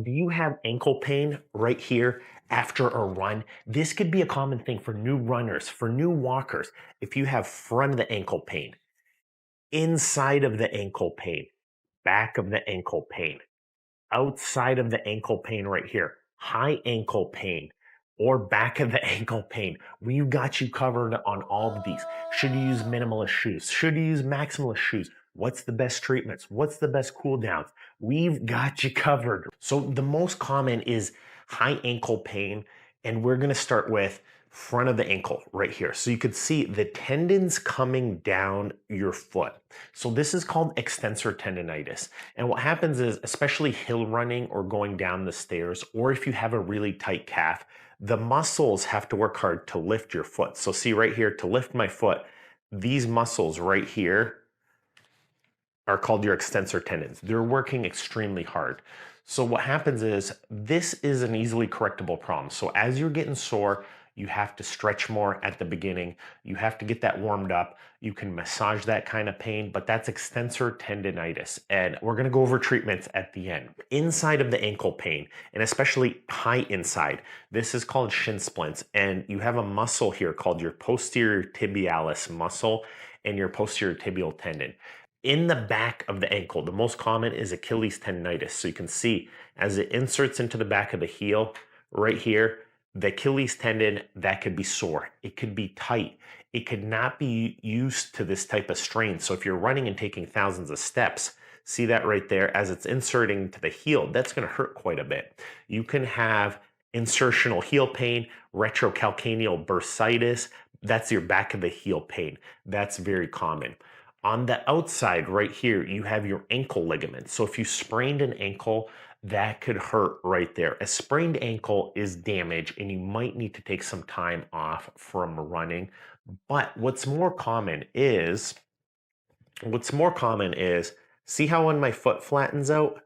Do you have ankle pain right here after a run? This could be a common thing for new runners, for new walkers. If you have front of the ankle pain, inside of the ankle pain, back of the ankle pain, outside of the ankle pain right here, high ankle pain, or back of the ankle pain, we've got you covered on all of these. Should you use minimalist shoes? Should you use maximalist shoes? What's the best treatments? What's the best cool downs? We've got you covered. So the most common is high ankle pain, and we're gonna start with front of the ankle right here. So you could see the tendons coming down your foot. So this is called extensor tendonitis. And what happens is, especially hill running or going down the stairs, or if you have a really tight calf, the muscles have to work hard to lift your foot. So see right here, to lift my foot, these muscles right here are called your extensor tendons. They're working extremely hard. So what happens is, this is an easily correctable problem. So as you're getting sore, you have to stretch more at the beginning. You have to get that warmed up. You can massage that kind of pain, but that's extensor tendonitis. And we're gonna go over treatments at the end. Inside of the ankle pain, and especially high inside, this is called shin splints. And you have a muscle here called your posterior tibialis muscle and your posterior tibial tendon. In the back of the ankle, the most common is Achilles tendonitis. So you can see as it inserts into the back of the heel right here, the Achilles tendon, that could be sore. It could be tight. It could not be used to this type of strain. So if you're running and taking thousands of steps, see that right there, as it's inserting to the heel, that's gonna hurt quite a bit. You can have insertional heel pain, retrocalcaneal bursitis, that's your back of the heel pain. That's very common. On the outside right here, you have your ankle ligament. So if you sprained an ankle, that could hurt right there. A sprained ankle is damage and you might need to take some time off from running. But what's more common is, see how when my foot flattens out,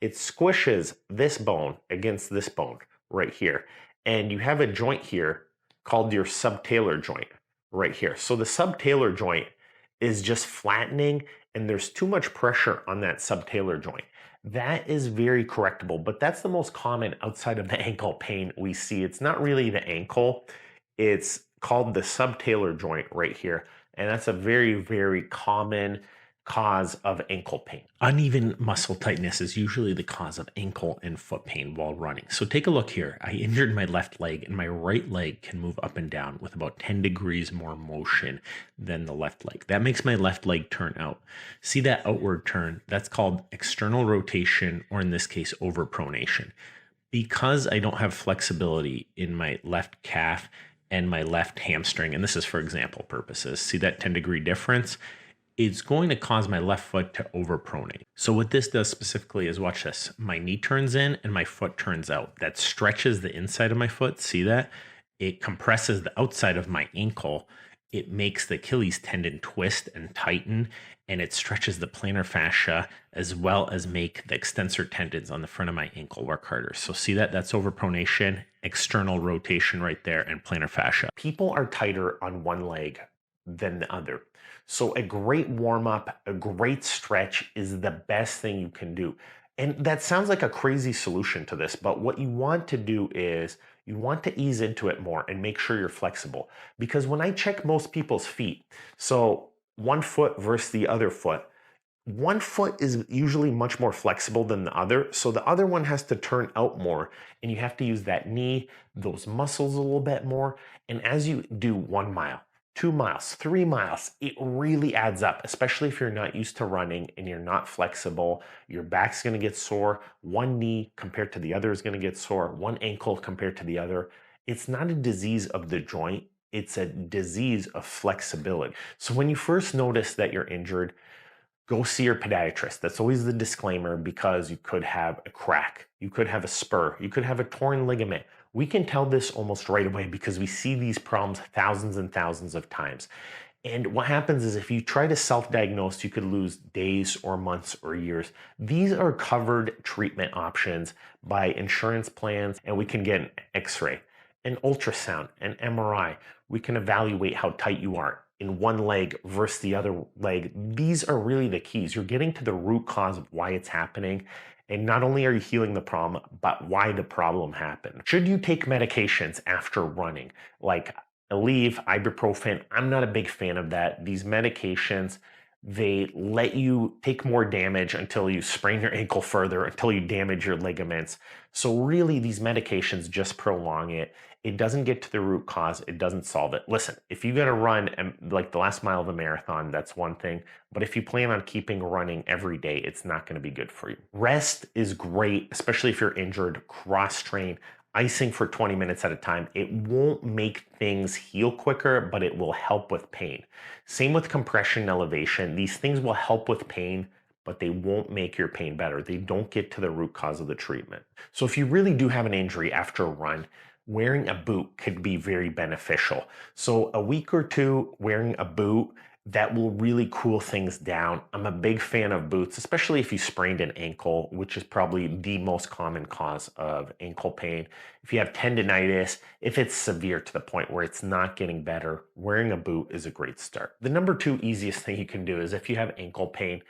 it squishes this bone against this bone right here. And you have a joint here called your subtalar joint right here. So the subtalar joint is just flattening and there's too much pressure on that subtalar joint. That is very correctable, but that's the most common outside of the ankle pain we see. It's not really the ankle, it's called the subtalar joint right here. And that's a very, very common cause of ankle pain. Uneven muscle tightness is usually the cause of ankle and foot pain while running. So take a look here. I injured my left leg and my right leg can move up and down with about 10 degrees more motion than the left leg. That makes my left leg turn out. See that outward turn? That's called external rotation, or in this case, overpronation. Because I don't have flexibility in my left calf and my left hamstring, and this is for example purposes, see that 10-degree difference? It's going to cause my left foot to overpronate. So what this does specifically is, watch this. My knee turns in and my foot turns out. That stretches the inside of my foot. See that? It compresses the outside of my ankle. It makes the Achilles tendon twist and tighten, and it stretches the plantar fascia as well as make the extensor tendons on the front of my ankle work harder. So see that? That's overpronation, external rotation right there, and plantar fascia. People are tighter on one leg than the other. So a great warm up, a great stretch is the best thing you can do. And that sounds like a crazy solution to this, but what you want to do is you want to ease into it more and make sure you're flexible. Because when I check most people's feet, so one foot versus the other foot, one foot is usually much more flexible than the other. So the other one has to turn out more and you have to use that knee, those muscles a little bit more. And as you do 1 mile, 2 miles, 3 miles, it really adds up, especially if you're not used to running and you're not flexible. Your back's gonna get sore. One knee compared to the other is gonna get sore. One ankle compared to the other. It's not a disease of the joint, it's a disease of flexibility. So when you first notice that you're injured, go see your podiatrist. That's always the disclaimer, because you could have a crack, you could have a spur, you could have a torn ligament. We can tell this almost right away because we see these problems thousands and thousands of times. And what happens is, if you try to self-diagnose, you could lose days or months or years. These are covered treatment options by insurance plans, and we can get an x-ray, an ultrasound, an MRI. We can evaluate how tight you are in one leg versus the other leg. These are really the keys. You're getting to the root cause of why it's happening. And not only are you healing the problem, but why the problem happened. Should you take medications after running? Like Aleve, ibuprofen, I'm not a big fan of that. These medications, they let you take more damage until you sprain your ankle further, until you damage your ligaments. So really, these medications just prolong it. It doesn't get to the root cause. It doesn't solve it. Listen, if you're going to run like the last mile of a marathon, that's one thing. But if you plan on keeping running every day, it's not going to be good for you. Rest is great, especially if you're injured. Cross train, icing for 20 minutes at a time. It won't make things heal quicker, but it will help with pain. Same with compression and elevation. These things will help with pain, but they won't make your pain better. They don't get to the root cause of the treatment. So if you really do have an injury after a run, wearing a boot could be very beneficial. So a week or two wearing a boot, that will really cool things down. I'm a big fan of boots, especially if you sprained an ankle, which is probably the most common cause of ankle pain. If you have tendonitis, if it's severe to the point where it's not getting better, wearing a boot is a great start. The number two easiest thing you can do is if you have ankle pain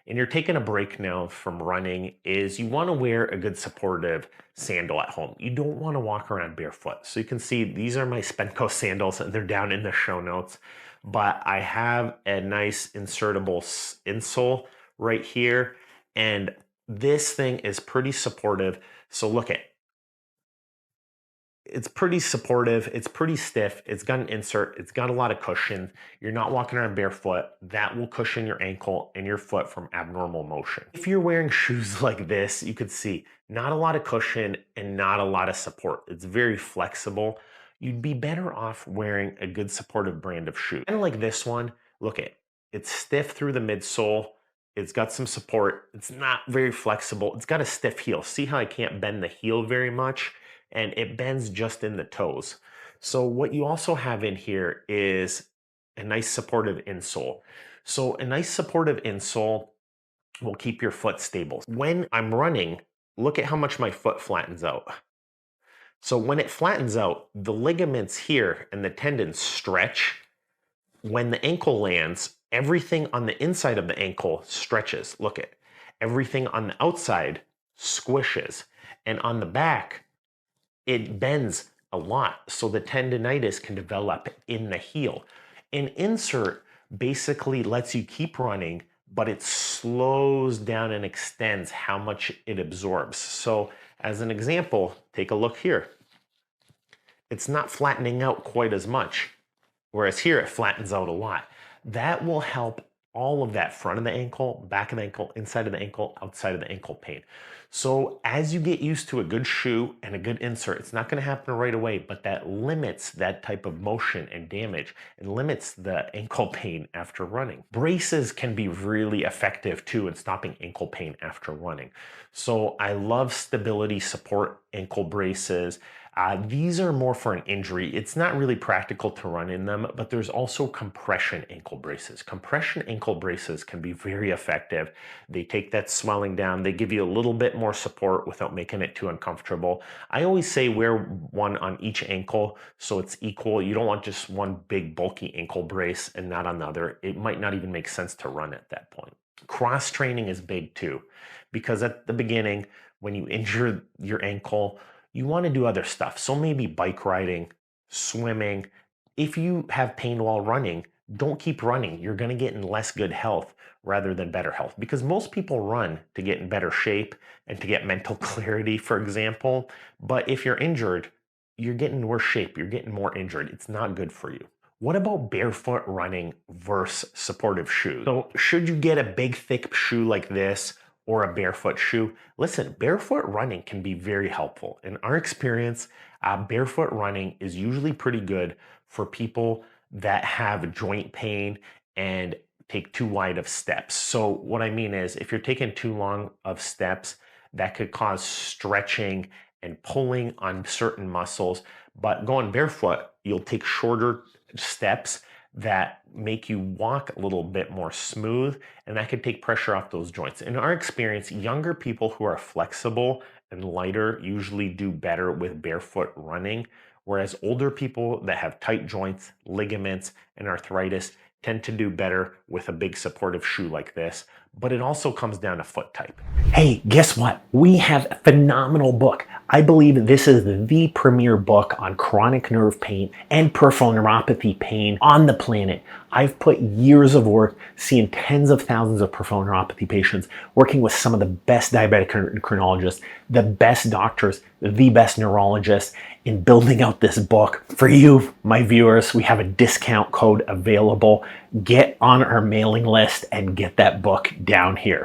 and you're taking a break now from running, is you want to wear a good supportive sandal at home. You don't want to walk around barefoot. So you can see these are my Spenco sandals and they're down in the show notes. But I have a nice insertable insole right here, and this thing is pretty supportive. So look at, it's pretty supportive, it's pretty stiff, it's got an insert, it's got a lot of cushion. You're not walking around barefoot. That will cushion your ankle and your foot from abnormal motion. If you're wearing shoes like this, you could see not a lot of cushion and not a lot of support. It's very flexible. You'd be better off wearing a good supportive brand of shoe. Kind of like this one, look at it. It's stiff through the midsole. It's got some support. It's not very flexible. It's got a stiff heel. See how I can't bend the heel very much? And it bends just in the toes. So what you also have in here is a nice supportive insole. So a nice supportive insole will keep your foot stable. When I'm running, look at how much my foot flattens out. So when it flattens out, the ligaments here and the tendons stretch. When the ankle lands, everything on the inside of the ankle stretches. Look at everything on the outside squishes. And on the back, it bends a lot. So the tendonitis can develop in the heel. An insert basically lets you keep running, but it slows down and extends how much it absorbs. So as an example, take a look here. It's not flattening out quite as much, whereas here it flattens out a lot. That will help all of that front of the ankle, back of the ankle, inside of the ankle, outside of the ankle pain. So as you get used to a good shoe and a good insert, it's not going to happen right away, but that limits that type of motion and damage and limits the ankle pain after running. Braces can be really effective too in stopping ankle pain after running. So I love stability support ankle braces. These are more for an injury. It's not really practical to run in them, but there's also compression ankle braces. Compression ankle braces can be very effective. They take that swelling down. They give you a little bit more support without making it too uncomfortable. I always say wear one on each ankle so it's equal. You don't want just one big bulky ankle brace and not on the other. It might not even make sense to run at that point. Cross training is big too, because at the beginning, when you injure your ankle, you want to do other stuff. So maybe bike riding, swimming. If you have pain while running, don't keep running. You're going to get in less good health rather than better health, because most people run to get in better shape and to get mental clarity, for example. But if you're injured, you're getting in worse shape. You're getting more injured. It's not good for you. What about barefoot running versus supportive shoes? So should you get a big, thick shoe like this or a barefoot shoe? Listen, barefoot running can be very helpful. In our experience, barefoot running is usually pretty good for people that have joint pain and take too wide of steps. So what I mean is, if you're taking too long of steps, that could cause stretching and pulling on certain muscles. But going barefoot, you'll take shorter steps that make you walk a little bit more smooth, and that could take pressure off those joints. In our experience, younger people who are flexible and lighter usually do better with barefoot running, whereas older people that have tight joints, ligaments, and arthritis tend to do better with a big supportive shoe like this, but it also comes down to foot type. Hey, guess what? We have a phenomenal book. I believe this is the premier book on chronic nerve pain and peripheral neuropathy pain on the planet. I've put years of work seeing tens of thousands of peripheral neuropathy patients, working with some of the best diabetic endocrinologists, the best doctors, the best neurologists in building out this book. For you, my viewers, we have a discount code available. Get on our mailing list and get that book down here.